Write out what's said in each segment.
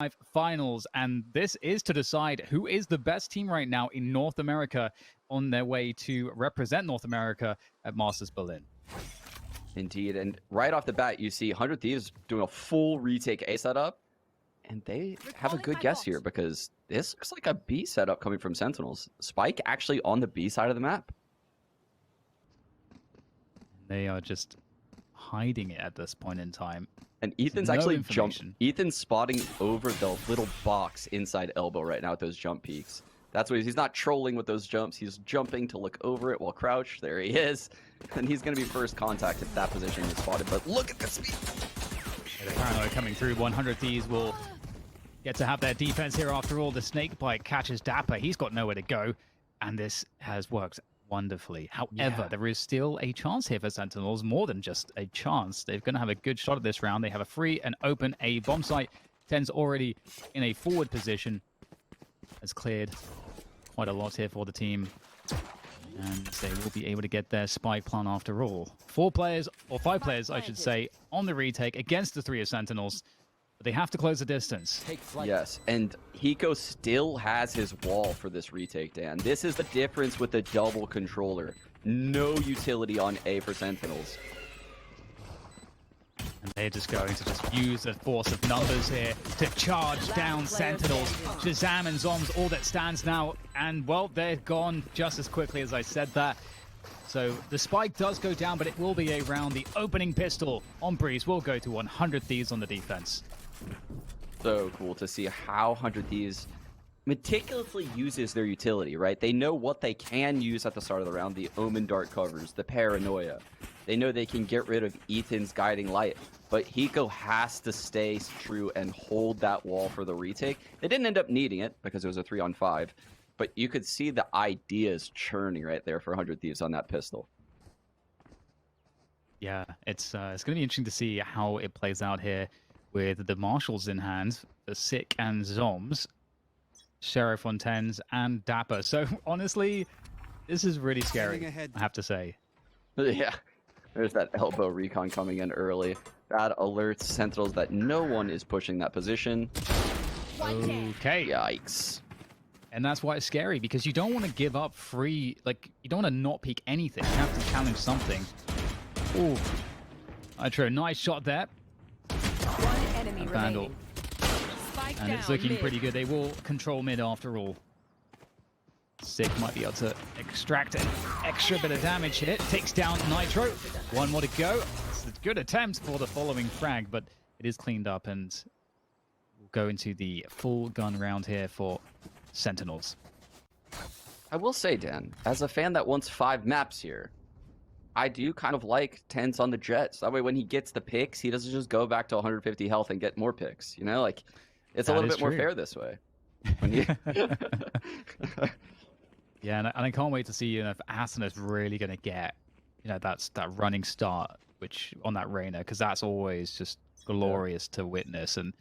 5 finals, and this is to decide who is the best team right now in North America on their way to represent North America at Masters Berlin. Indeed, and right off the bat, you see 100 Thieves doing a full retake A setup, and they have a good guess here because this looks like a B setup coming from Sentinels. Spike actually on the B side of the map. They are just hiding it at this point in time. And Ethan's actually Ethan's spotting over the little box inside elbow right now with those jump peaks. That's what he's not trolling with those jumps. He's jumping to look over it while crouched. There he is. And he's going to be first contact if that position is spotted. But look at the speed. The paranoia coming through. 100 Thieves will get to have their defense here after all. The snake bite catches Dapper. He's got nowhere to go. And this has worked wonderfully. However, there is still a chance here for Sentinels, more than just a chance. They're going to have a good shot at this round. They have a free and open A bomb site. Ten's already in a forward position. Has cleared quite a lot here for the team. And they will be able to get their spike plan after all. 4 players, or 5 players, I should say, on the retake against the 3 of Sentinels. But they have to close the distance. Yes, and Hiko still has his wall for this retake, Dan. This is the difference with the double controller. No utility on A for Sentinels. And they're just going to just use the force of numbers here to charge down Sentinels. Shazam and Zoms, all that stands now. And, well, they're gone just as quickly as I said that. So the spike does go down, but it will be around the opening pistol on Breeze. Will go to 100 Thieves on the defense. So cool to see how 100 Thieves meticulously uses their utility, right? They know what they can use at the start of the round, the Omen Dart covers, the Paranoia. They know they can get rid of Ethan's Guiding Light, but Hiko has to stay true and hold that wall for the retake. They didn't end up needing it because it was a 3-on-5, but you could see the ideas churning right there for 100 Thieves on that pistol. Yeah, it's going to be interesting to see how it plays out here with the Marshals in hand, the Sick and Zoms, Sheriff on 10s, and Dapper. So, honestly, this is really scary, I have to say. Yeah, there's that elbow recon coming in early. That alerts Sentinels that no one is pushing that position. Okay. Yikes. And that's why it's scary, because you don't want to give up free, like, you don't want to not peek anything. You have to challenge something. Ooh. Nitro, nice shot there. One enemy Vandal. And it's looking pretty good. They will control mid after all. Sick might be able to extract an extra bit of damage here. Takes down Nitro. 1 more to go. It's a good attempt for the following frag, but it is cleaned up, and we'll go into the full gun round here for Sentinels. I will say, Dan, as a fan that wants 5 maps here, I do kind of like 10s on the Jets. That way when he gets the picks, he doesn't just go back to 150 health and get more picks. You know, like, it's a little bit more fair this way. When you... Yeah, and I can't wait to see, you know, if Aston is really going to get, you know, that running start which on that Reyna, because that's always just glorious to witness. And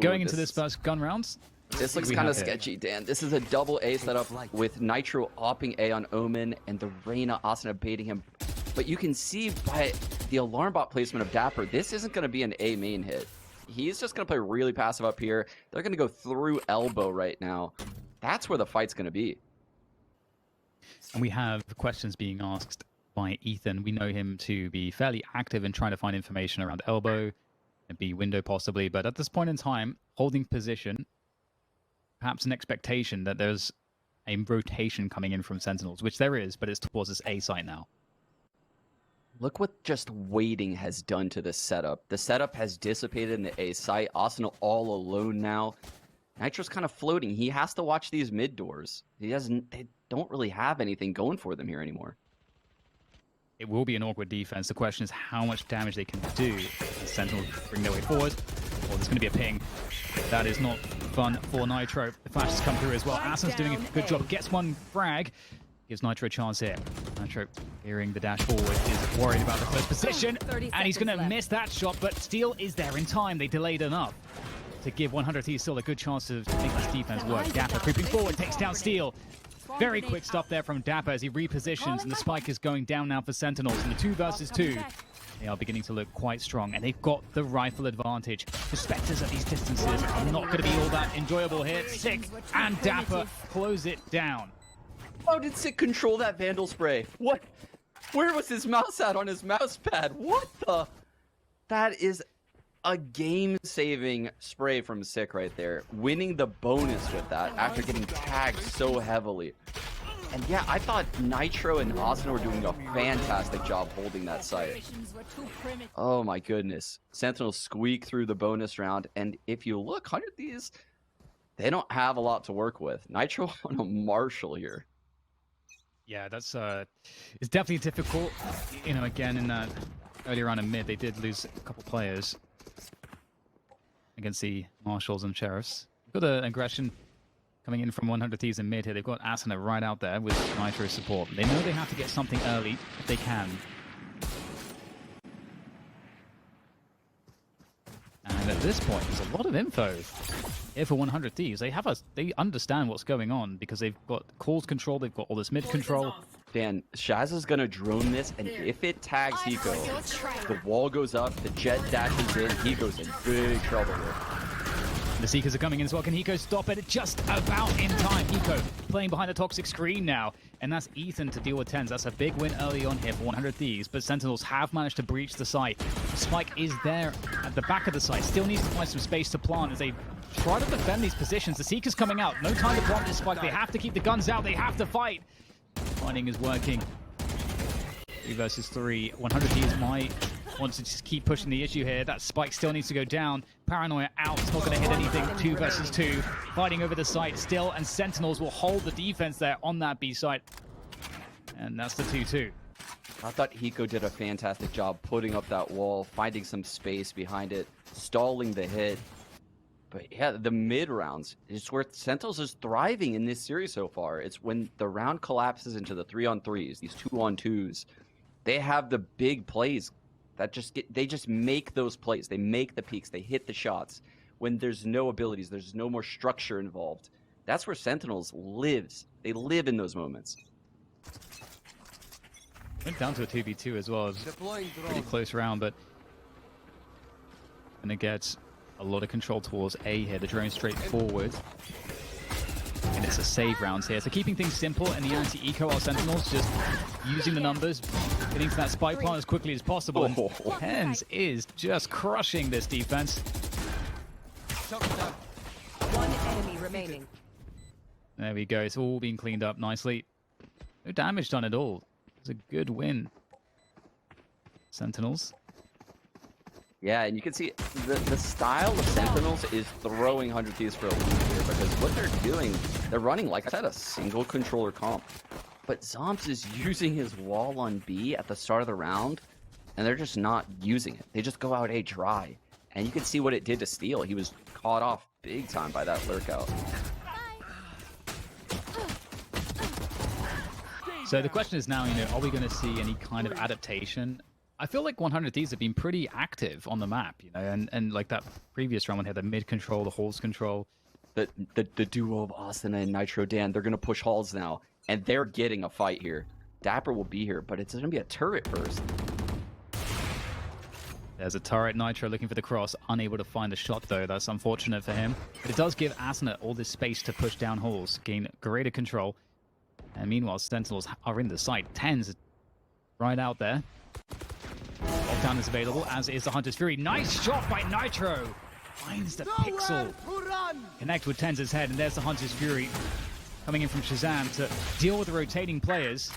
going into this first gun rounds, this looks kind of sketchy, Dan. This is a double A setup with Nitro opping A on Omen and the Reyna Asuna baiting him. But you can see by the alarm bot placement of Dapper, this isn't going to be an A main hit. He's just going to play really passive up here. They're going to go through elbow right now. That's where the fight's going to be. And we have questions being asked by Ethan. We know him to be fairly active in trying to find information around elbow and B window possibly. But at this point in time, holding position, perhaps an expectation that there's a rotation coming in from Sentinels, which there is, but it's towards this A site now. Look what just waiting has done to this setup. The setup has dissipated in the A site. Arsenal all alone now. Nitro's kind of floating. He has to watch these mid doors. They don't really have anything going for them here anymore. It will be an awkward defense. The question is how much damage they can do. The Sentinels bring their way forward. Well, there's going to be a ping. That is not fun for Nitro. The flashes come through as well. Aston's doing a good job. Gets one frag. Gives Nitro a chance here. Nitro, hearing the dash forward, is worried about the first position. And he's going to miss that shot, but Steel is there in time. They delayed enough to give 100 Thieves still a good chance to make this defense work. Dapper creeping forward, takes down Steel. Very quick stuff there from Dapper as he repositions, and the spike is going down now for Sentinels in the 2 versus 2. They are beginning to look quite strong, and they've got the rifle advantage. The Spectres at these distances are not going to be all that enjoyable here. Sick and Dapper close it down. How did Sick control that Vandal spray? What? Where was his mouse at on his mouse pad? What the? That is a game-saving spray from Sick right there. Winning the bonus with that after getting tagged so heavily. And yeah, I thought Nitro and Austin were doing a fantastic job holding that site. Oh my goodness. Sentinels squeak through the bonus round, and if you look, 100 Thieves, they don't have a lot to work with. Nitro on a Marshall here. Yeah, that's it's definitely difficult. You know, again, in that earlier on in mid, they did lose a couple players against the Marshals and Sheriffs. Got an aggression coming in from 100 Thieves in mid here. They've got Asana right out there with Nitro support. They know they have to get something early if they can. And at this point, there's a lot of info here for 100 Thieves. They understand what's going on because they've got calls control, they've got all this mid control. Dan, Shaz is gonna drone this, and if it tags Hiko, the wall goes up, the jet dashes in, he goes in big trouble here. The Seekers are coming in as well. Can Hiko stop it just about in time? Hiko playing behind the toxic screen now. And that's Ethan to deal with Tens. That's a big win early on here for 100 Thieves. But Sentinels have managed to breach the site. Spike is there at the back of the site. Still needs to find some space to plant as they try to defend these positions. The Seekers coming out. No time to plant this Spike. They have to keep the guns out. They have to fight. Fighting is working. 3 versus 3. 100 Thieves might want to just keep pushing the issue here. That Spike still needs to go down. Paranoia out. It's not going to hit anything. 2 versus 2. Fighting over the site still. And Sentinels will hold the defense there on that B site. And that's the 2-2. I thought Hiko did a fantastic job putting up that wall, finding some space behind it, stalling the hit. But yeah, the mid rounds is where Sentinels is thriving in this series so far. It's when the round collapses into the 3-on-3s, these 2-on-2s. They have the big plays that they just make those plays. They make the peaks. They hit the shots. When there's no abilities, there's no more structure involved. That's where Sentinels lives. They live in those moments. Went down to a 2v2 as well. It was a pretty close round, but gonna get a lot of control towards A here. The drone straight forward. And it's a save rounds here. So keeping things simple and the anti-eco while Sentinels just using the numbers, getting to that spike plant as quickly as possible. And Hens is just crushing this defense. 1 enemy remaining. There we go. It's all being cleaned up nicely. No damage done at all. It's a good win. Sentinels. Yeah, and you can see the style of Sentinels is throwing 100 Thieves for a loop here, because what they're doing, they're running, like I said, a single controller comp. But Zomps is using his wall on B at the start of the round, and they're just not using it. They just go out A dry. And you can see what it did to Steel. He was caught off big time by that lurk out. So the question is now, are we going to see any kind of adaptation? I feel like 100 Thieves have been pretty active on the map, and like that previous round when they had the mid control, the halls control. The duo of Austin and Nitro Dan, they're going to push halls now, and they're getting a fight here. Dapper will be here, but it's going to be a turret first. There's a turret. Nitro looking for the cross, unable to find the shot though. That's unfortunate for him. But it does give Asana all this space to push down halls, gain greater control. And meanwhile, Sentinels are in the site. Tens right out there. Lockdown is available, as is the Hunter's Fury. Nice shot by Nitro. Finds the pixel. Connect with Tens' head, and there's the Hunter's Fury coming in from Shazam to deal with the rotating players.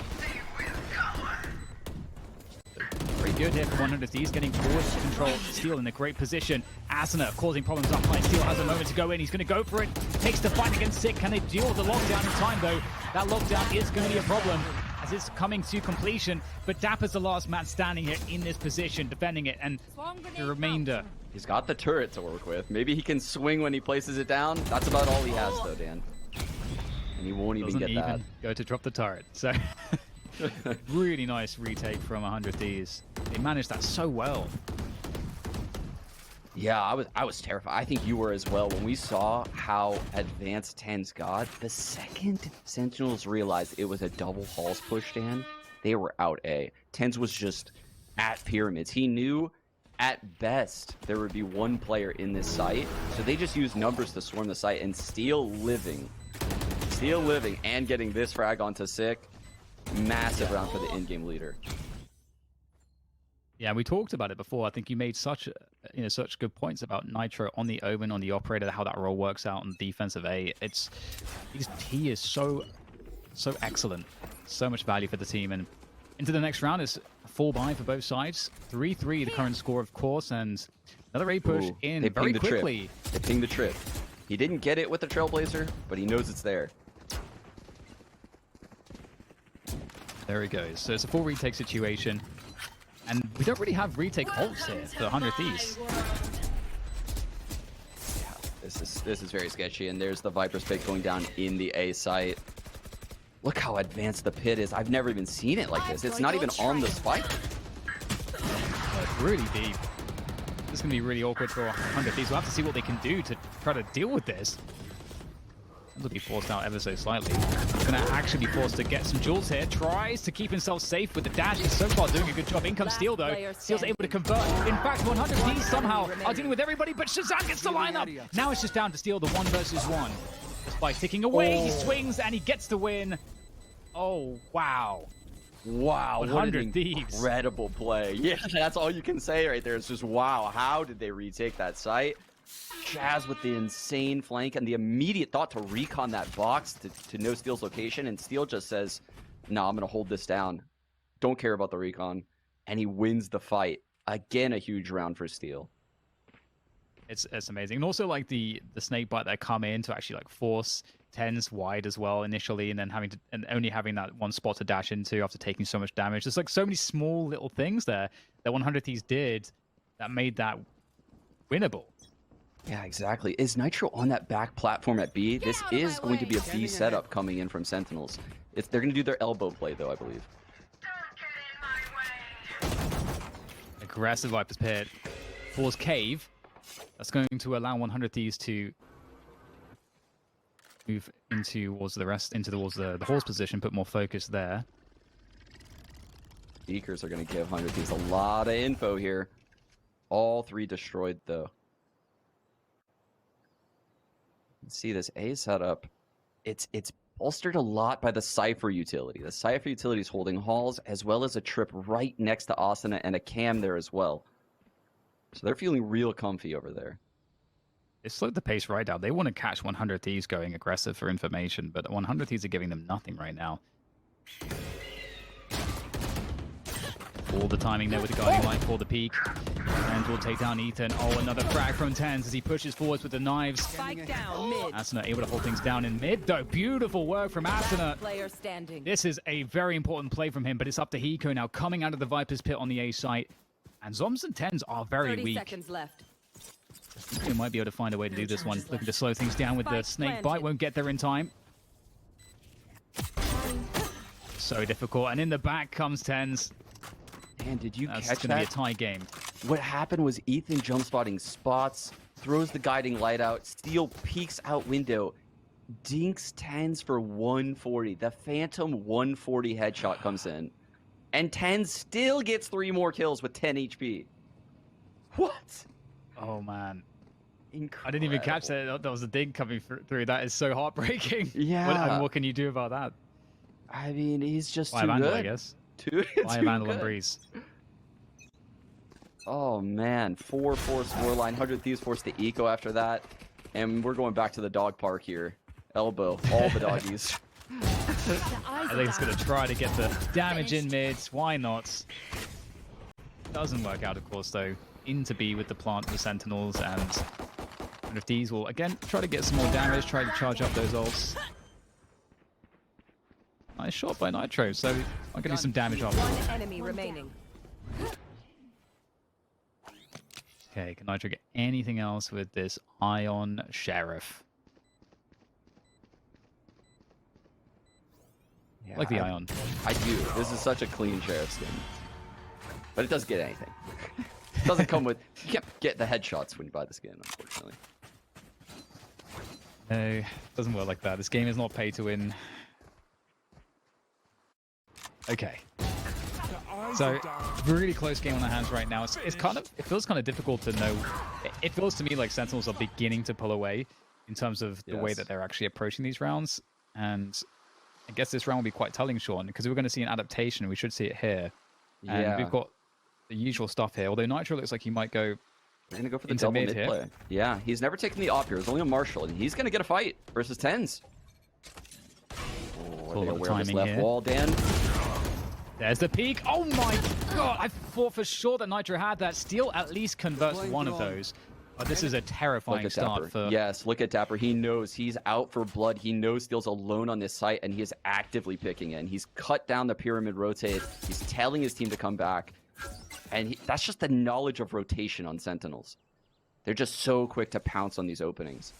Pretty good here for 100 Thieves, getting forward control. Steel in a great position. Asana causing problems up high. Steel has a moment to go in. He's going to go for it. Takes the fight against Sick. Can they deal with the lockdown in time, though? That lockdown is going to be a problem as it's coming to completion. But Dapper's the last man standing here in this position, defending it. And the remainder. He's got the turret to work with. Maybe he can swing when he places it down. That's about all he has, though, Dan. And he won't even get that. Go to drop the turret. So really nice retake from 100 Thieves. They managed that so well. Yeah, I was terrified. I think you were as well. When we saw how advanced Tens got, the second Sentinels realized it was a double halls push, Dan, they were out A. Tens was just at pyramids. He knew at best there would be one player in this site, so they just used numbers to swarm the site, and Steel living and getting this frag onto Sick. Massive round for the in-game leader. Yeah, we talked about it before. I think you made such such good points about Nitro on the Omen, on the Operator, how that role works out on defensive A. He is so excellent, so much value for the team. And into the next round is a full buy for both sides. 3-3 the current score, of course, and another A push in they very the quickly. Trip. They pinged the trip. He didn't get it with the Trailblazer, but he knows it's there. There he goes. So it's a full retake situation. And we don't really have retake ults here for 100 Thieves. Yeah, this is very sketchy. And there's the Viper's pick going down in the A site. Look how advanced the pit is. I've never even seen it like this. It's not even on the spike. It's really deep. This is going to be really awkward for 100 Thieves. We'll have to see what they can do to try to deal with this. Will be forced out ever so slightly. He's going to actually be forced to get some jewels here. Tries to keep himself safe with the dash. He's so far doing a good job. In comes Steel, though. Steel's able to convert. In fact, 100 Ds somehow are dealing with everybody, but Shazam gets the lineup. Now it's just down to Steel, the 1 versus 1. Just by ticking away, he swings and he gets the win. Oh, wow. Wow, 100 what an Thieves. Incredible play. Yeah, that's all you can say right there. It's just, wow, how did they retake that site? Jazz with the insane flank and the immediate thought to recon that box to know Steel's location, and Steel just says, no, I'm going to hold this down. Don't care about the recon. And he wins the fight. Again, a huge round for Steel. It's amazing. And also like the snake bite that come in to actually like force TenZ wide as well initially, and then only having that one spot to dash into after taking so much damage. There's like so many small little things there that 100 Thieves did that made that winnable. Yeah, exactly. Is Nitro on that back platform at B? This is going to be a B setup coming in from Sentinels. They're going to do their elbow play, though, I believe. Aggressive Viper's Pit. Force Cave. That's going to allow 100 Thieves to move towards the horse position, put more focus there. Beakers are going to give 100 Thieves a lot of info here. All 3 destroyed, though. See this A setup, it's bolstered a lot by the Cypher utility. The Cypher utility is holding halls as well as a trip right next to Asuna and a cam there as well. So they're feeling real comfy over there. They slowed the pace right down. They want to catch 100 Thieves going aggressive for information, but 100 Thieves are giving them nothing right now. All the timing there with the guiding light for the peak. And will take down Ethan. Oh, another frag from TenZ as he pushes forwards with the knives. Spike down mid. Asuna able to hold things down in mid, though. Beautiful work from Asuna. Player standing. This is a very important play from him, but it's up to Hiko now, coming out of the Viper's Pit on the A site. And Zoms and TenZ are very 30 weak. seconds left. He might be able to find a way to do this one. Looking to slow things down with the snake bite. Won't get there in time. So difficult. And in the back comes TenZ. Man, did you That's catch going to be a that? tie game. What happened was Ethan jump spotting spots, throws the guiding light out, Steel peeks out window, dinks TenZ for 140. The Phantom 140 headshot comes in. And TenZ still gets 3 more kills with 10 HP. What? Oh, man. Incredible. I didn't even catch that. That was a dig coming through. That is so heartbreaking. Yeah. What can you do about that? I mean, he's just Buy too Vandal, good. I guess. Buy Vandal and Breeze. Oh, man. 4-4 scoreline. 100 Thieves forced the eco after that. And we're going back to the dog park here. Elbow. All the doggies. I think it's going to try to get the damage in mid. Why not? Doesn't work out, of course, though. Into B with the plant for Sentinels. And if these will, again, try to get some more damage. Try to charge up those ults. Nice shot by Nitro. So I'm going to do some damage off. One enemy remaining. Okay, can Nitro get anything else with this Ion Sheriff? Yeah, Like the Ion. I do. This is such a clean Sheriff skin. But it doesn't get anything. It doesn't come with... You can't get the headshots when you buy the skin, unfortunately. No, it doesn't work like that. This game is not pay to win. Okay. So really close game on our hands right now. It's kind of, it feels kind of difficult to know. It feels to me like Sentinels are beginning to pull away in terms of the way that they're actually approaching these rounds. And I guess this round will be quite telling, Sean, because we're going to see an adaptation. We should see it here. And we've got the usual stuff here. Although Nitro looks like he might go. We're gonna go for the double mid play. Yeah, he's never taken the op here. It's only a Marshall, and he's gonna get a fight versus Tens. Oh, they're aware of this left wall, Dan. There's the peak. Oh my god! I thought for sure that Nitro had that. Steel at least converts one of those. But this is a terrifying start for... Yes, look at Dapper. He knows he's out for blood. He knows Steel's alone on this site, and he is actively picking in. He's cut down the pyramid rotate. He's telling his team to come back. And that's just the knowledge of rotation on Sentinels. They're just so quick to pounce on these openings.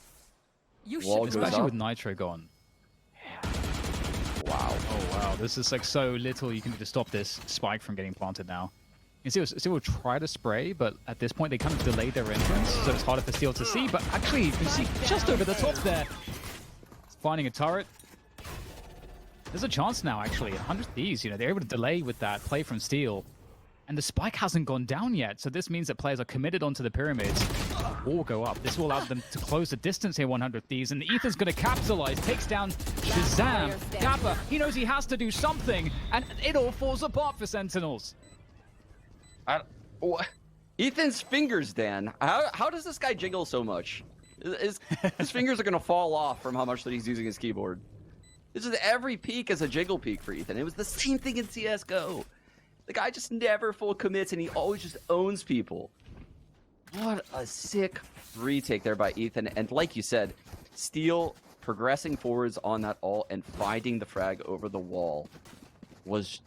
Especially with Nitro gone. Yeah. Wow. Oh, wow. This is like so little you can do to stop this spike from getting planted now. You can see Steel will try to spray, but at this point they kind of delayed their entrance, so it's harder for Steel to see. But actually, you can see just over the top there, finding a turret. There's a chance now, actually. 100 Thieves, you know, they're able to delay with that play from Steel. And the spike hasn't gone down yet, so this means that players are committed onto the pyramids or go up. This will allow them to close the distance here, 100 Thieves, and Ethan's going to capitalize, takes down Shazam. Dapper, he knows he has to do something, and it all falls apart for Sentinels. Ethan's fingers, Dan. How does this guy jiggle so much? His fingers are going to fall off from how much that he's using his keyboard. This is every peak as a jiggle peak for Ethan. It was the same thing in CSGO. The guy just never full commits, and he always just owns people. What a sick retake there by Ethan. And like you said, Steel progressing forwards on that ult and finding the frag over the wall was...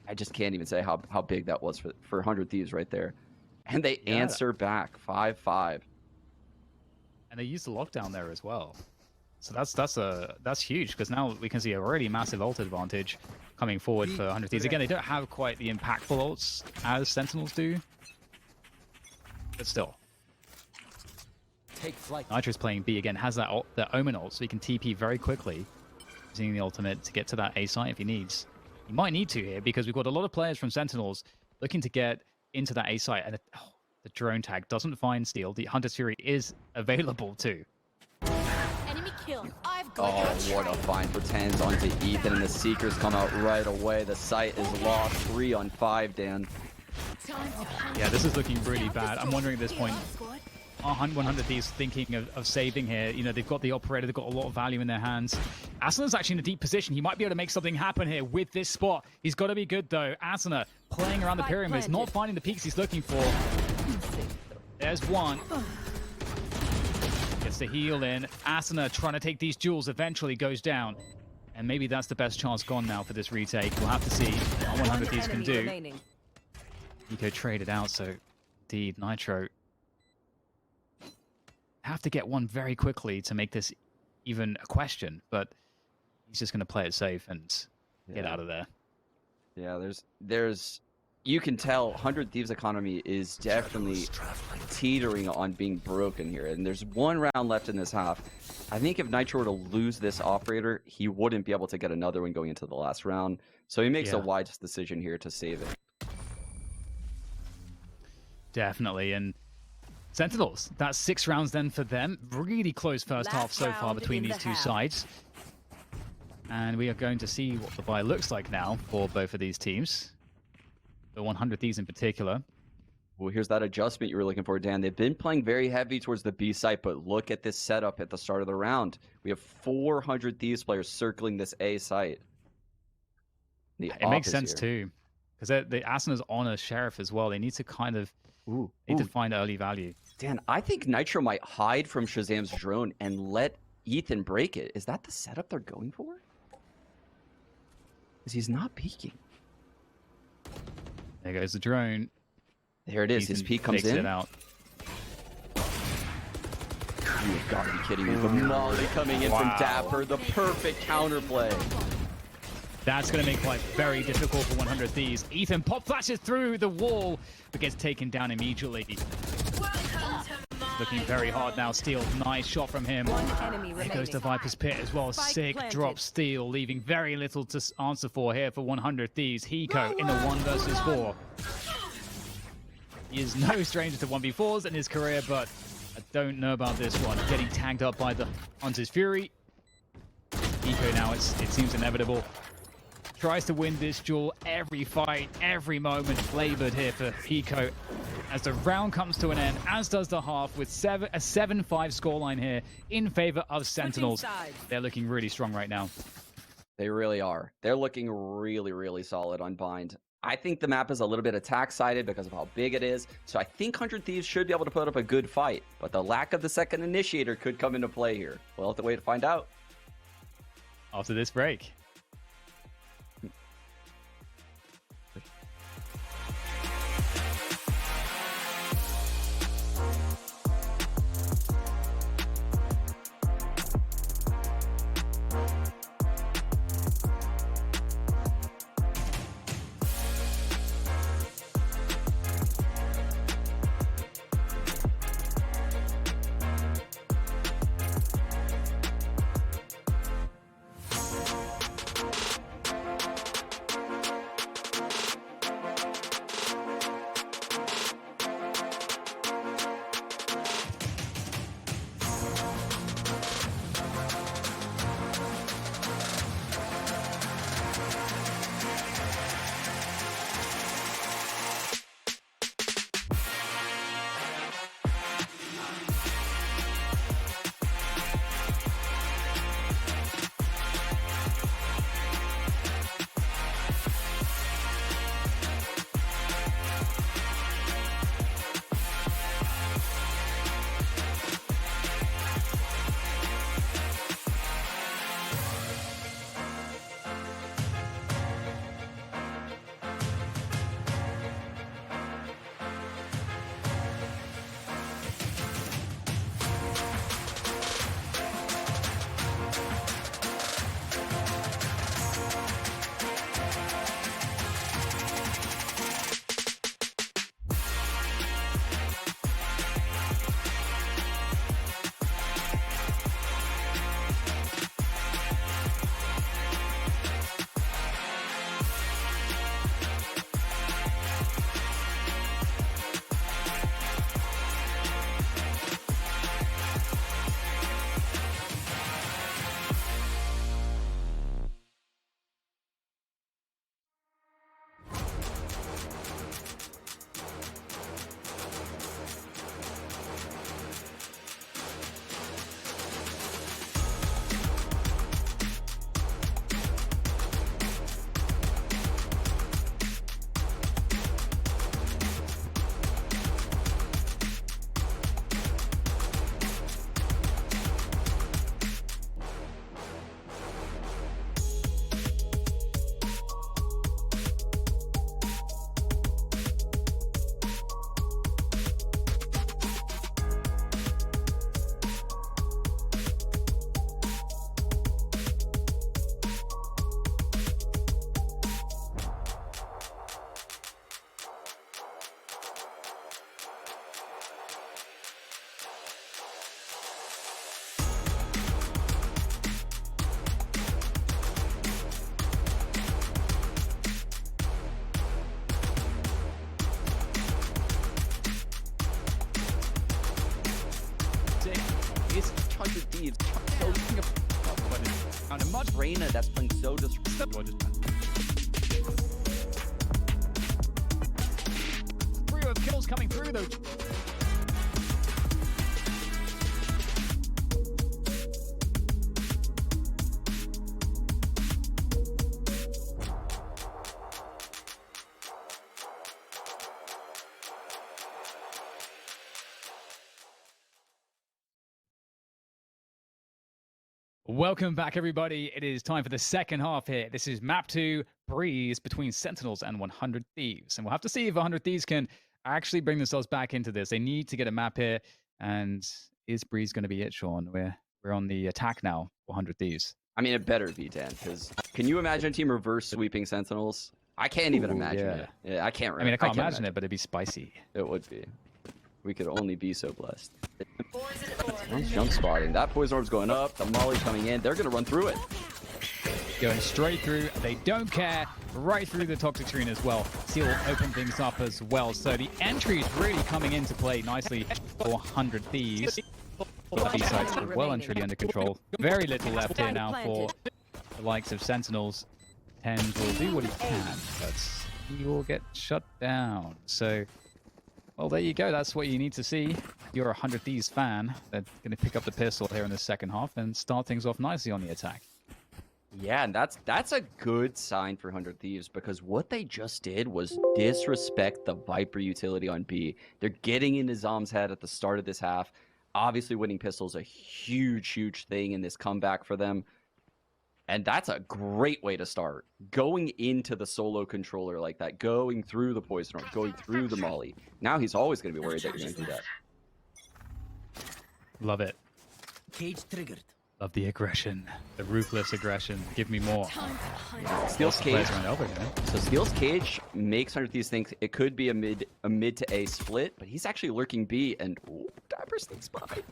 I just can't even say how big that was for 100 Thieves right there. And they answer back 5-5. And they used the lockdown there as well. So that's huge, because now we can see a already massive ult advantage coming forward for 100 Thieves. Again, they don't have quite the impactful ults as Sentinels do, but still. Take flight. Nitro's playing B again, has that Omen ult, so he can TP very quickly, using the ultimate to get to that A site if he needs. He might need to here, because we've got a lot of players from Sentinels looking to get into that A site, and the drone tag doesn't find Steel. The Hunter's Fury is available too. Enemy kill. I've got what a find for Tens onto Ethan, and the Seekers come out right away. The site is lost. 3 on 5, Dan. Yeah, this is looking really bad. I'm wondering at this point, are 100 Thieves thinking of saving here? You know, they've got the operator, they've got a lot of value in their hands. Asana's actually in a deep position. He might be able to make something happen here with this spot. He's got to be good, though. Asana playing around the pyramids, not finding the peaks he's looking for. There's one. Gets the heal in. Asana trying to take these jewels, eventually goes down. And maybe that's the best chance gone now for this retake. We'll have to see what 100 Thieves can do. Nico traded out, so indeed, Nitro have to get one very quickly to make this even a question, but he's just going to play it safe and get out of there. Yeah, there's you can tell 100 Thieves economy is definitely teetering on being broken here, and there's one round left in this half. I think if Nitro were to lose this operator, he wouldn't be able to get another one going into the last round, so he makes a wise decision here to save it. Definitely, and Sentinels, that's 6 rounds then for them. Really close first half so far between these two sides. And we are going to see what the buy looks like now for both of these teams. The 100 Thieves in particular. Well, here's that adjustment you were looking for, Dan. They've been playing very heavy towards the B site, but look at this setup at the start of the round. We have 400 Thieves players circling this A site. It makes sense too, because the Asana's on a Sheriff as well. They need to kind of need to find early value. Dan, I think Nitro might hide from Shazam's drone and let Ethan break it. Is that the setup they're going for? Because he's not peeking. There goes the drone. There it is. Ethan his peek comes in. It out. You've got to be kidding me. The molly coming in from Dapper. The perfect counterplay. That's going to make life very difficult for 100 Thieves. Ethan pop flashes through the wall, but gets taken down immediately. The looking very hard now. Steel, nice shot from him. One enemy There remaining. goes to Viper's Pit as well. Spike Sick planted. drop Steel, leaving very little to answer for here for 100 Thieves. Hiko in the 1 versus 4. He is no stranger to 1v4s in his career, but I don't know about this one. Getting tagged up by the Hunter's Fury. Hiko now, it seems inevitable. Tries to win this duel. Every fight, every moment flavored here for Hiko as the round comes to an end, as does the half, with a 7-5 scoreline here in favor of Sentinels. sides. They're looking really strong right now. They really are. They're looking really, really solid on Bind. I think the map is a little bit attack-sided because of how big it is, so I think 100 Thieves should be able to put up a good fight, but the lack of the second initiator could come into play here. We'll have to wait to find out. After this break. It's 100 Thieves. On a much Reyna that's playing so disrespectful. Trio of kills coming through though. Welcome back, everybody. It is time for the second half here. This is map 2, Breeze, between Sentinels and 100 Thieves. And we'll have to see if 100 Thieves can actually bring themselves back into this. They need to get a map here. And is Breeze going to be it, Sean? We're on the attack now, 100 Thieves. I mean, it better be, Dan, because can you imagine a team reverse sweeping Sentinels? I can't even imagine yeah. it. Yeah, I can't. I mean, I can't imagine it, but it'd be spicy. It would be. We could only be so blessed. Nice jump spotting. That poison orb's going up. The molly coming in. They're going to run through it. Going straight through. They don't care. Right through the toxic screen as well. Seal will open things up as well. So the entry is really coming into play nicely for 100 Thieves. The B sides are well and truly under control. Very little left here now for the likes of Sentinels. Tens will do what he can, but he will get shut down. So, well, there you go. That's what you need to see. You're a 100 Thieves fan. They're going to pick up the pistol here in the second half and start things off nicely on the attack. Yeah, and that's a good sign for 100 Thieves, because what they just did was disrespect the Viper utility on B. They're getting into Zom's head at the start of this half. Obviously, winning pistol is a huge, huge thing in this comeback for them. And that's a great way to start. Going into the solo controller like that, going through the poison orb, going through the molly. Now he's always going to be worried that you're going to do that. Love it. Cage triggered. Love the aggression. The ruthless aggression. Give me more. Steel's Cage. Around Elbow, So Steel's Cage makes 100 Thieves think it could be a mid to A split, but he's actually lurking B, and ooh, Dapper sneaks by.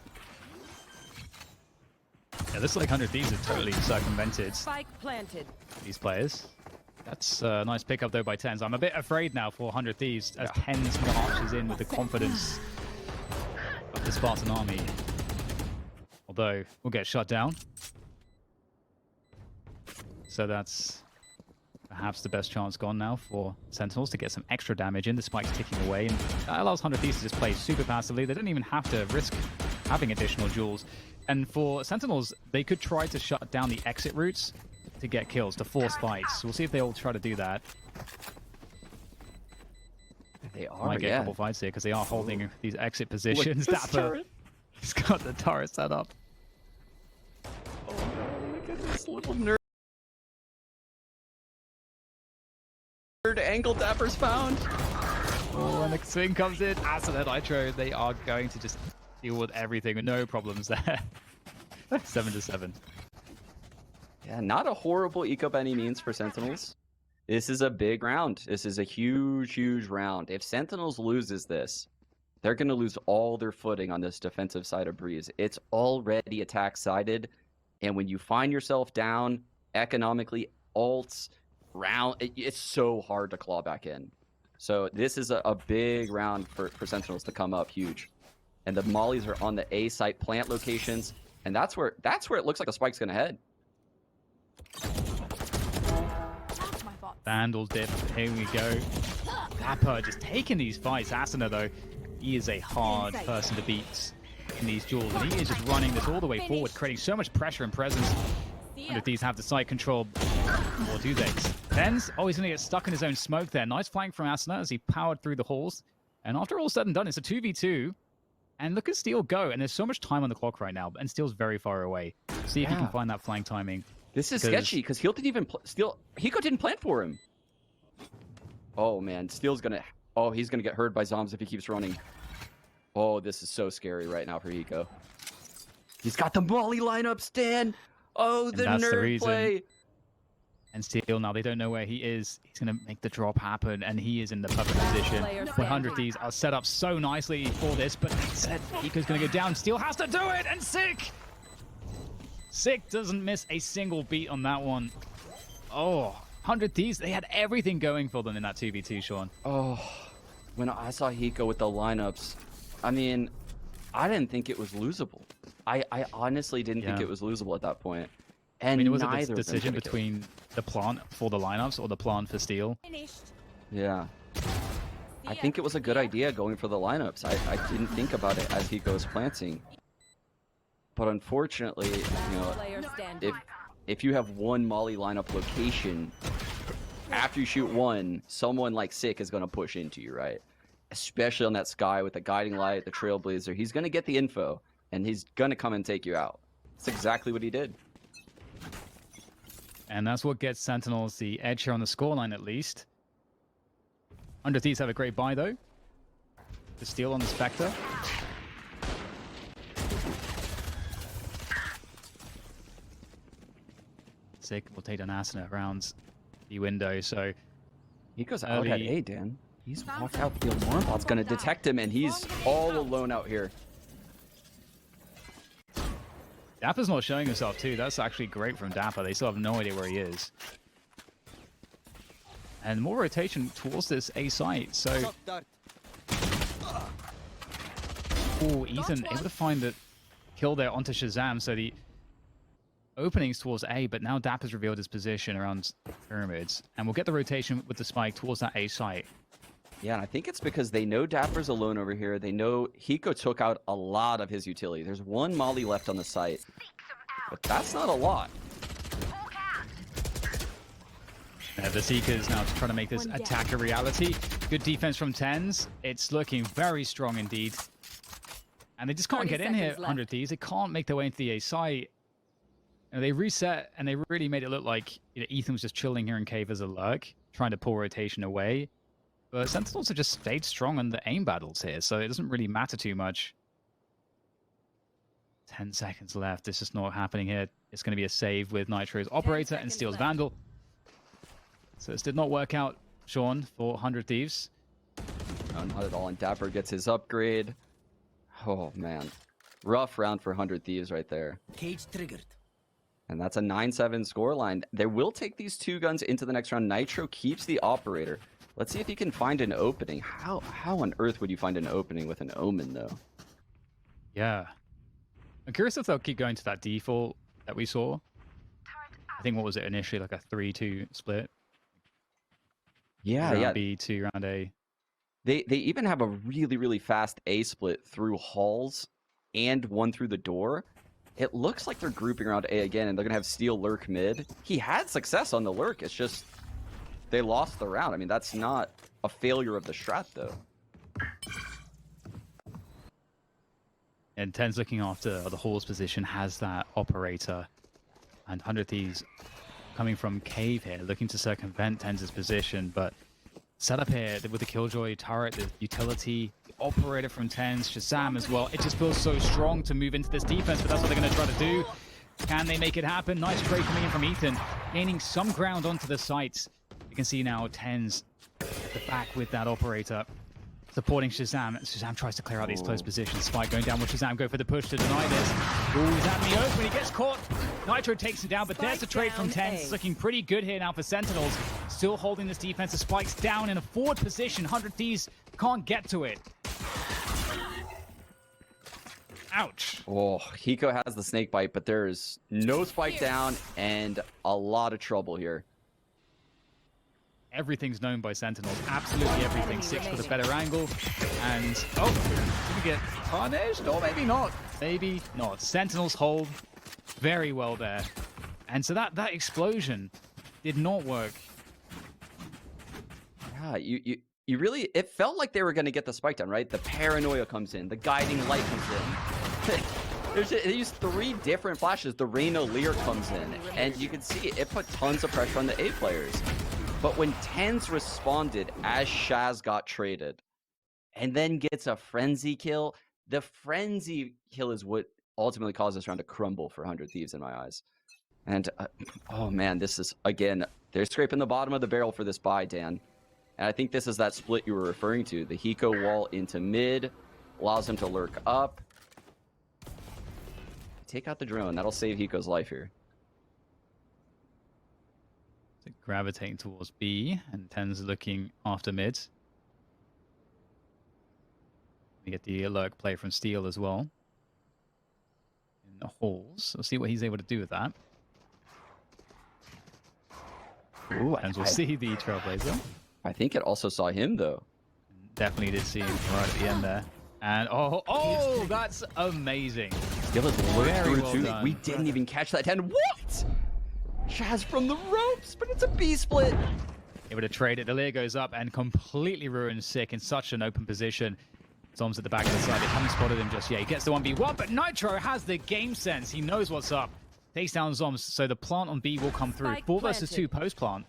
Yeah, this like 100 Thieves have totally circumvented Spike planted. these players. That's a nice pickup though by Tens. I'm a bit afraid now for 100 Thieves as Tens marches in with the confidence of the Spartan army. Although we'll get shut down. So that's perhaps the best chance gone now for Sentinels to get some extra damage in. The spike's ticking away, and that allows 100 Thieves to just play super passively. They don't even have to risk having additional jewels. And for Sentinels, they could try to shut down the exit routes to get kills, to force fights. We'll see if they all try to do that. They are, Might get a couple fights here because they are holding these exit positions. Dapper, he's got the turret set up. Oh no, look at this little nerd angle Dapper's found. Oh, and the swing comes in. Acid and Nitro, they are going to just deal with everything with no problems there. 7-7. Yeah, not a horrible eco by any means for Sentinels. This is a big round. This is a huge, huge round. If Sentinels loses this, they're going to lose all their footing on this defensive side of Breeze. It's already attack-sided, and when you find yourself down economically, ults, round, it's so hard to claw back in. So this is a big round for Sentinels to come up huge. And the mollies are on the A site plant locations, and that's where it looks like a spike's going to head. That's my bot. Vandal dip. Here we go. Dapper just taking these fights. Asuna, though, he is a hard person to beat in these duels. And he is just running this all the way forward, creating so much pressure and presence. And if these have the side control, or do they? Tens, oh, he's going to get stuck in his own smoke there. Nice flank from Asuna as he powered through the halls. And after all said and done, it's a 2v2. And look at Steel go. And there's so much time on the clock right now. And Steel's very far away. See if he can find that flank timing. This is sketchy because Heal didn't even Hiko didn't plant for him. Oh man, Steel's gonna. Oh, he's gonna get heard by Zombs if he keeps running. Oh, this is so scary right now for Hiko. He's got the molly lineup, Stan. Oh, the nerd play. And Steel now, they don't know where he is. He's going to make the drop happen, and he is in the perfect position. 100 Ds are set up so nicely for this, but instead, Hiko's going to go down. Steel has to do it, and Sick! Sick doesn't miss a single beat on that one. Oh, 100 Ds, they had everything going for them in that 2v2, Sean. Oh, when I saw Hiko with the lineups, I mean, I didn't think it was losable. I honestly didn't think it was losable at that point. And I mean, it was neither a decision between the plant for the lineups or the plant for Steel. Finished. Yeah. I think it was a good idea going for the lineups. I didn't think about it as he goes planting. But unfortunately, you know, if you have one molly lineup location, after you shoot one, someone like Sick is going to push into you, right? Especially on that sky with the guiding light, the trailblazer. He's going to get the info, and he's going to come and take you out. That's exactly what he did. And that's what gets Sentinels the edge here on the scoreline, at least. 100 Thieves have a great buy, though. The Steel on the Spectre. Sick will take down Asuna around the window, so... He goes out at A, Dan. He's walked out. The alarm bot's gonna detect him, and he's all alone out here. Dapper's not showing himself too. That's actually great from Dapper. They still have no idea where he is. And more rotation towards this A site. So, Soft dart. oh, Ethan able to find the kill there onto Shazam. So the openings towards A, but now Dapper's revealed his position around pyramids, and we'll get the rotation with the spike towards that A site. Yeah, and I think it's because they know Dapper's alone over here. They know Hiko took out a lot of his utility. There's one Molly left on the site, but that's not a lot. The Seekers now trying to make this attack a reality. Good defense from Tens. It's looking very strong indeed. And they just can't get in here, 100 Thieves. They can't make their way into the A site. And they reset, and they really made it look like Ethan was just chilling here in cave as a lurk, trying to pull rotation away. But Sentinels have just stayed strong on the aim battles here, so it doesn't really matter too much. 10 seconds left. This is not happening here. It's going to be a save with Nitro's Operator and Steel's Vandal. So this did not work out, Sean, for 100 Thieves. No, not at all. And Dapper gets his upgrade. Oh, man. Rough round for 100 Thieves right there. Cage triggered. And that's a 9-7 scoreline. They will take these two guns into the next round. Nitro keeps the Operator. Let's see if he can find an opening. How on earth would you find an opening with an Omen, though? Yeah. I'm curious if they'll keep going to that default that we saw. I think, what was it initially, like a 3-2 split? Yeah, round yeah. B to round A. They even have a really, really fast A split through halls and one through the door. It looks like they're grouping around A again, and they're going to have Steel lurk mid. He had success on the lurk. It's just they lost the round. I mean, that's not a failure of the strat, though. And Ten's looking after the Hall's position, has that Operator. And 100 Thieves coming from cave here, looking to circumvent Tens' position. But setup here with the Killjoy turret, the utility, the Operator from Tens, Shazam as well. It just feels so strong to move into this defense, but that's what they're going to try to do. Can they make it happen? Nice trade coming in from Ethan, gaining some ground onto the sites. You can see now Tens at the back with that Operator, supporting Shazam. Shazam tries to clear out these close positions. Spike going down with Shazam, go for the push to deny this. Ooh, he's out in the open, he gets caught. Nitro takes him down, but there's a trade from Tens. It's looking pretty good here now for Sentinels. Still holding this defense. The Spike's down in a forward position. 100 Thieves can't get to it. Ouch. Oh, Hiko has the snake bite, but there's no spike down and a lot of trouble here. Everything's known by Sentinels. Absolutely everything. Six with a better angle. And, oh, did we get punished? Or maybe not. Maybe not. Sentinels hold very well there. And so that explosion did not work. Yeah, you really, it felt like they were going to get the spike down, right? The paranoia comes in, the guiding light comes in. They used 3 different flashes. The Reyna Lear comes in, and you can see it put tons of pressure on the A players. But when Tens responded as Shaz got traded, and then gets a frenzy kill, the frenzy kill is what ultimately caused this round to crumble for 100 Thieves in my eyes. And, oh man, this is, again, they're scraping the bottom of the barrel for this buy, Dan. And I think this is that split you were referring to. The Hiko wall into mid, allows him to lurk up. Take out the drone, that'll save Hiko's life here. Gravitating towards B, and Tens looking after mid. We get the lurk play from Steel as well. In the halls. We'll see what he's able to do with that. Ooh, and we'll see the Trailblazer. I think it also saw him, though. Definitely did see him right at the end there. And, oh, that's amazing. Steel has lurked Very through well too. done. We didn't even catch that 10. What? Shaz from the ropes, but it's a B split. Able to trade it. The Lear goes up and completely ruins Sick in such an open position. Zom's at the back of the side. They haven't spotted him just yet. He gets the 1v1, but Nitro has the game sense. He knows what's up. Takes down Zoms, so the plant on B will come through. 4 versus 2 post-plant.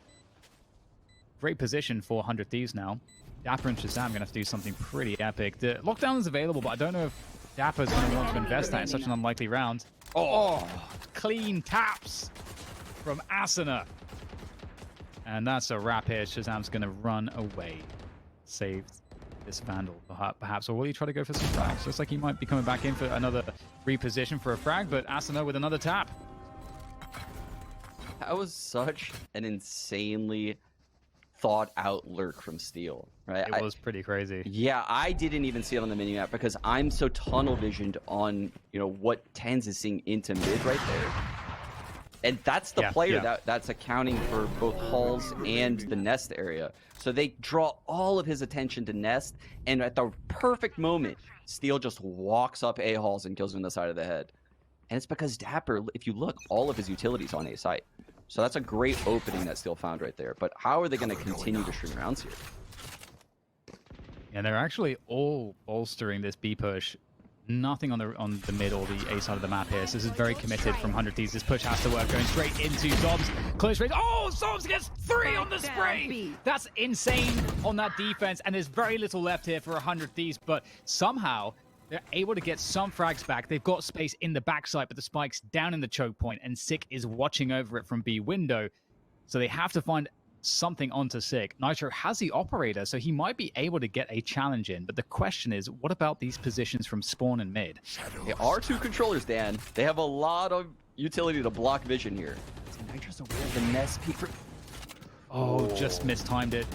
Great position for 100 Thieves now. Dapper and Shazam going to have to do something pretty epic. The lockdown is available, but I don't know if Dapper's going to want to invest that in such an unlikely round. Oh, clean taps from Asuna. And that's a wrap here. Shazam's going to run away. saved this Vandal, perhaps, or will he try to go for some frags? Looks like he might be coming back in for another reposition for a frag, but Asuna with another tap. That was such an insanely thought out lurk from Steel, right? It was pretty crazy. Yeah, I didn't even see it on the mini map because I'm so tunnel visioned on, you know, what Tens is seeing into mid right there. And that's the player that's accounting for both halls and the nest area. So they draw all of his attention to nest, and at the perfect moment, Steel just walks up A halls and kills him in the side of the head. And it's because Dapper, if you look, all of his utilities on A site. So that's a great opening that Steel found right there. But how are they going to continue to string rounds here? And they're actually all bolstering this B push. Nothing on the mid or the A side of the map here. So this is very committed from 100 Thieves. This push has to work. Going straight into Zobs. Close range. Oh, Zobs gets 3 on the spray. That's insane on that defense. And there's very little left here for 100 Thieves. But somehow they're able to get some frags back. They've got space in the backside, but the spike's down in the choke point, and Sick is watching over it from B window. So they have to find something onto Sick. Nitro has the operator, so he might be able to get a challenge in. But the question is, what about these positions from spawn and mid? They are 2 controllers, Dan. They have a lot of utility to block vision here. So Nitro's aware of the nest peek. Oh, just mistimed it.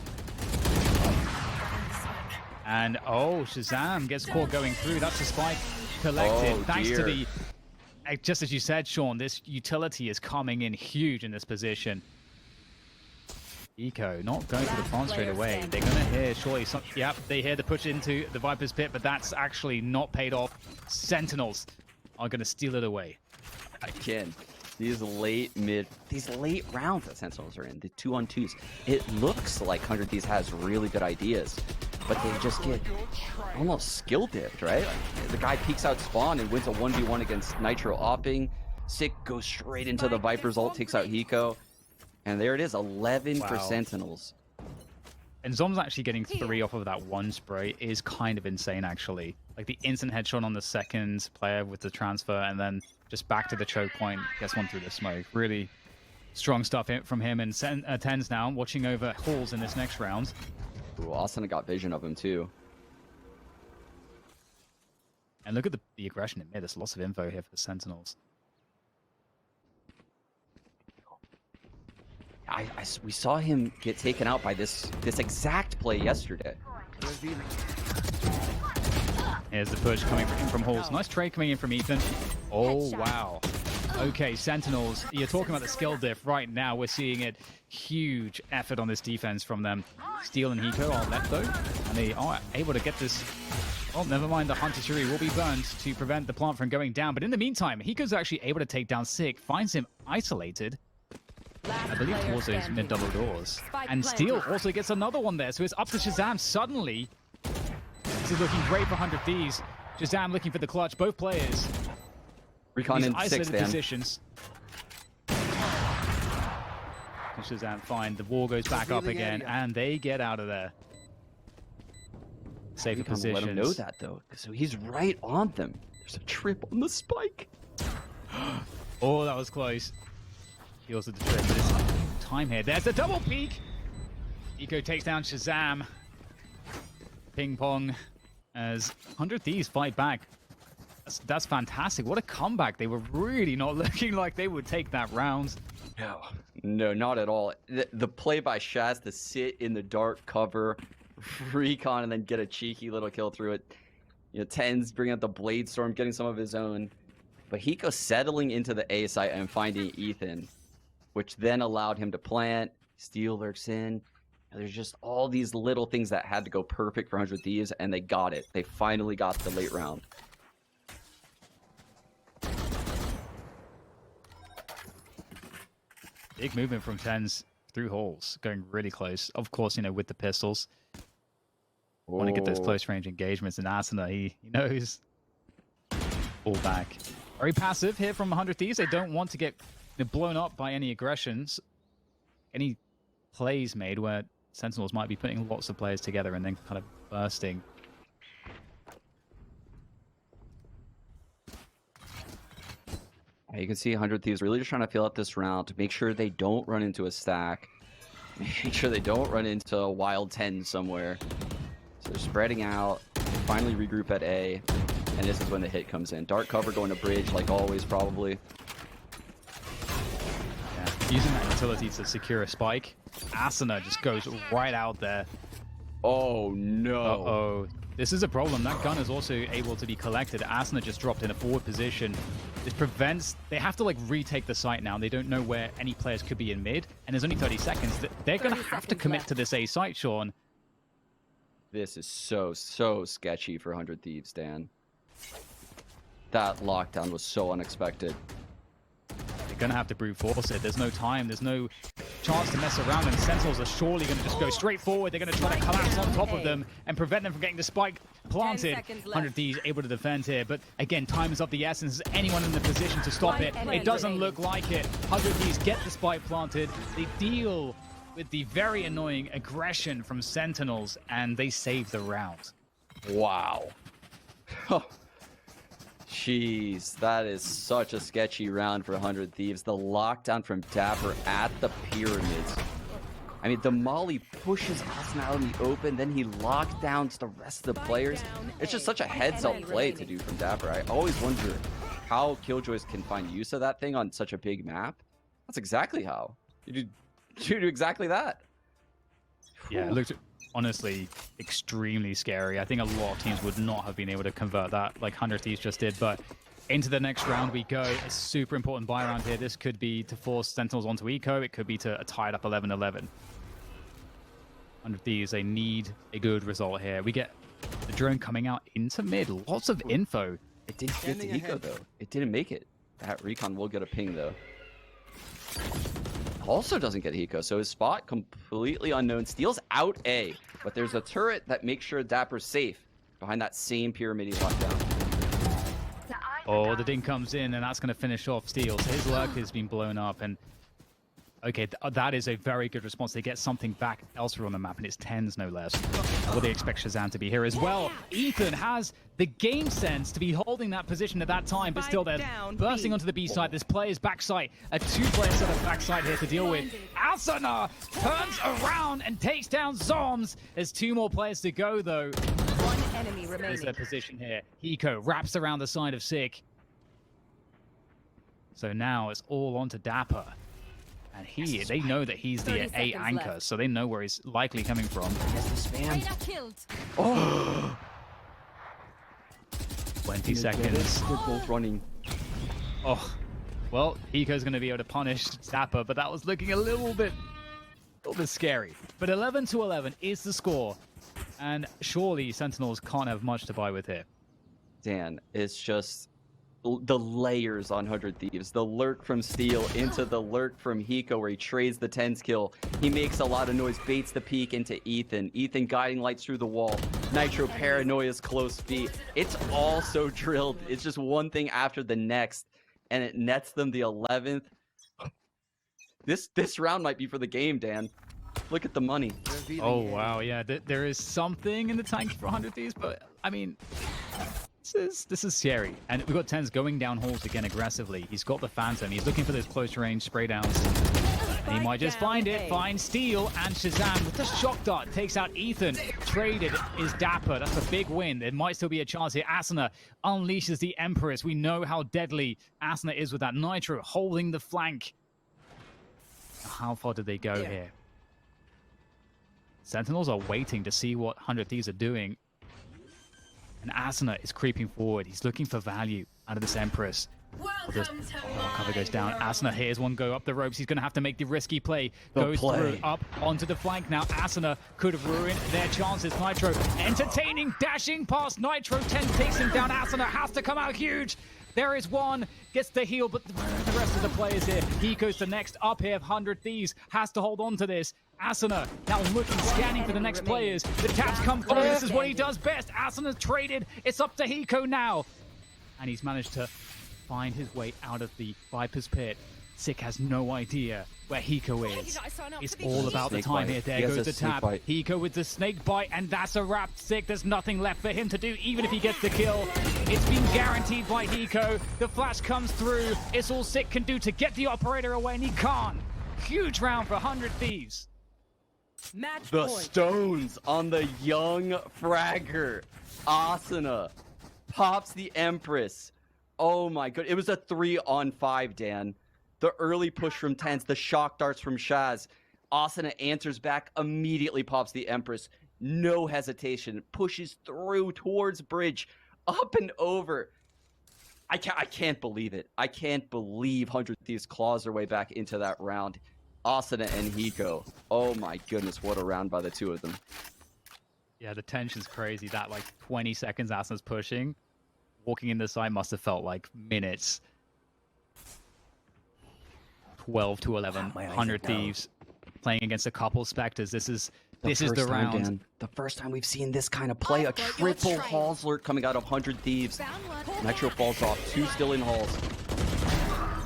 And Shazam gets caught going through. That's the spike collected. Thanks to the, just as you said, Sean, this utility is coming in huge in this position. Eco not going for the plant straight away. They're going to hear surely some, yep, they hear the push into the Viper's pit, but that's actually not paid off. Sentinels are going to steal it away. Again, these late rounds that Sentinels are in, the 2-on-2s, it looks like 100 Thieves has really good ideas, but they just get almost skill dipped, right? Like, the guy peeks out spawn and wins a 1v1 against Nitro opping. Sick goes straight into the Viper's ult, takes out Hiko. And there it is, 11 for Sentinels. And Zom's actually getting 3 off of that 1 spray is kind of insane, actually. Like the instant headshot on the second player with the transfer, and then just back to the choke point, gets 1 through the smoke. Really strong stuff from him. And Tens now watching over halls in this next round. Ooh, Austin got vision of him too. And look at the aggression in mid. There's lots of info here for the Sentinels. We saw him get taken out by this exact play yesterday. Here's the push coming from halls. Nice trade coming in from Ethan. Oh, wow. Okay, Sentinels, you're talking about the skill diff right now. We're seeing it. Huge effort on this defense from them. Steel and Hiko are left, though, and they are able to get this. Oh, never mind. The Hunter Shuri will be burned to prevent the plant from going down. But in the meantime, Hiko's actually able to take down Sick, finds him isolated. I believe towards those mid double doors. And Steel also gets another one there. So it's up to Shazam suddenly. This is looking great for 100 Thieves. Shazam looking for the clutch. Both players. Recon in 6, Dan. Positions. And Shazam fine. The wall goes back up again, and they get out of there. Safer positions. Let him know that, though. So he's right on them. There's a trip on the spike. Oh, that was close. He also did this time here. There's the double peek. Eco takes down Shazam. Ping pong as 100 Thieves fight back. That's fantastic. What a comeback. They were really not looking like they would take that round. No, not at all. The play by Shaz to sit in the dark cover, recon, and then get a cheeky little kill through it. You know, Tens bringing out the Blade Storm, getting some of his own. But Hiko settling into the A site and finding Ethan, which then allowed him to plant. Steel lurks in. And there's just all these little things that had to go perfect for 100 Thieves, and they got it. They finally got the late round. Big movement from Tens through halls, going really close. Of course, you know, with the pistols. Want to get those close range engagements. And Asuna, he knows. Fall back. Very passive here from 100 Thieves. They don't want to get blown up by any aggressions. Any plays made where Sentinels might be putting lots of players together and then kind of bursting. You can see 100 Thieves really just trying to fill out this round to make sure they don't run into a stack. Make sure they don't run into a wild 10 somewhere. So they're spreading out. They finally regroup at A. And this is when the hit comes in. Dark cover going to bridge, like always, probably. Yeah. Using that utility to secure a spike. Asuna just goes right out there. Oh, no. Uh-oh. This is a problem. That gun is also able to be collected. Asuna just dropped in a forward position. This prevents... They have to, like, retake the site now. They don't know where any players could be in mid. And there's only 30 seconds. They're going to have to commit to this A site, Sean. This is so sketchy for 100 Thieves, Dan. That lockdown was so unexpected. They're going to have to brute force it. There's no time. There's no chance to mess around. And Sentinels are surely going to just go straight forward. They're going to try to collapse on top of them and prevent them from getting the spike planted. 100 Thieves able to defend here. But again, time is of the essence. Is anyone in the position to stop it? It doesn't look like it. 100 Thieves get the spike planted. They deal with the very annoying aggression from Sentinels, and they save the round. Wow. Jeez, that is such a sketchy round for 100 Thieves. The lockdown from Dapper at the pyramids. I mean, the Molly pushes Asuna out in the open, then he lockdowns the rest of the players. It's just such a heads-up play to do from Dapper. I always wonder how Killjoys can find use of that thing on such a big map. That's exactly how. You do exactly that. Yeah, it looked honestly extremely scary. I think a lot of teams would not have been able to convert that like 100 Thieves just did, but into the next round we go. A super important buy round here. This could be to force Sentinels onto Eco. It could be to tie it up 11-11. 100 Thieves, they need a good result here. We get the drone coming out into mid. Lots of info. It didn't get to Eco, though. It didn't make it. That recon will get a ping, though. Also doesn't get Hiko, so his spot completely unknown. Steals out A, but there's a turret that makes sure Dapper's safe behind that same pyramid he locked down. Oh, the ding comes in, and that's going to finish off Steel. So his lurk has been blown up, and okay, that is a very good response. They get something back elsewhere on the map, and it's 10s no less. Well, they expect Shazam to be here as well. Ethan has the game sense to be holding that position at that time, but still they're bursting onto the B side. This player's backside, a two-player set of backside here to deal with. Asuna turns around and takes down Zoms. There's two more players to go, though. One enemy There's remaining. their position here. Hiko wraps around the side of Sick. So now it's all onto Dapper. And they know that he's the 30 A seconds anchor, left. so they know where he's likely coming from. Killed. Oh! 20 seconds. They're both running. Oh, well, Hiko's going to be able to punish Dapper, but that was looking a little bit scary. But 11-11 is the score, and surely Sentinels can't have much to buy with here. Dan, it's just the layers on 100 Thieves. The lurk from Steel into the lurk from Hiko where he trades the 10s kill. He makes a lot of noise, baits the peek into Ethan. Ethan guiding lights through the wall. Nitro Paranoia's close feet. It's all so drilled. It's just one thing after the next, and it nets them the 11th. This round might be for the game, Dan. Look at the money. Oh, wow, yeah. There is something in the tank for 100 Thieves, but, I mean, this is scary. And we've got 10s going down halls again aggressively. He's got the Phantom. He's looking for those close-range spray downs. And he might just find it. Find Steel and Shazam with the shock dart. Takes out Ethan. Traded is Dapper. That's a big win. There might still be a chance here. Asuna unleashes the Empress. We know how deadly Asuna is with that Nitro holding the flank. How far did they go here? Sentinels are waiting to see what 100 Thieves are doing. And Asuna is creeping forward. He's looking for value out of this Empress. Cover goes down. Asuna here's one go up the ropes. He's going to have to make the risky play. Goes through, up onto the flank now. Asuna could have ruined their chances. Nitro entertaining, dashing past Nitro. 10 takes him down. Asuna has to come out huge. There is one, gets the heal, but the rest of the players here. He goes to next up here. 100 Thieves has to hold on to this. Asuna now looking, scanning for the next players. The taps come through. This is what he does best. Asuna's traded. It's up to Hiko now. And he's managed to find his way out of the Viper's pit. Sick has no idea where Hiko is. It's all about the time here. There goes the tap. Hiko with the snake bite, and that's a wrap. Sick, there's nothing left for him to do, even if he gets the kill. It's been guaranteed by Hiko. The flash comes through. It's all Sick can do to get the operator away, and he can't. Huge round for 100 Thieves. Match The point. stones on the young fragger. Asuna pops the Empress. Oh my god. It was a 3-on-5, Dan. The early push from Tens, the shock darts from Shaz. Asuna answers back, immediately pops the Empress. No hesitation. Pushes through towards bridge. Up and over. I can't believe it. I can't believe 100 Thieves claws their way back into that round. Asuna and Hiko. Oh my goodness, what a round by the two of them. Yeah, the tension's crazy. That like 20 seconds Asuna's pushing. Walking in the side must have felt like minutes. 12 to 11. My eyes 100 are down. Thieves playing against a couple Spectres. This is the first time, round. Dan, the first time we've seen this kind of play. A triple Halls lurk coming out of 100 Thieves. Nitro falls off. 2 still in Halls.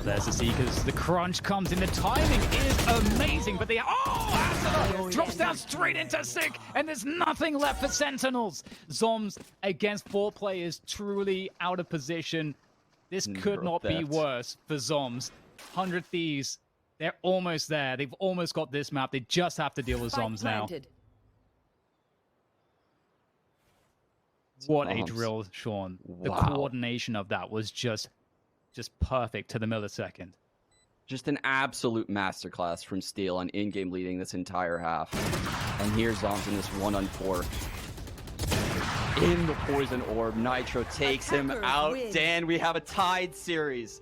There's the Seekers. The crunch comes in. The timing is amazing, but Asuna drops down straight into Sick, and there's nothing left for Sentinels. Zoms against 4 players, truly out of position. This could not be theft. worse for Zoms. 100 Thieves, they're almost there. They've almost got this map. They just have to deal with Spike Zoms now. planted. What a Zoms. drill, Sean. The Wow. coordination of that was just perfect to the millisecond. Just an absolute masterclass from Steel on in-game leading this entire half. And here's Zoms in this 1-on-4. In the poison orb, Nitro takes him Attackers out. win. Dan, we have a tied series.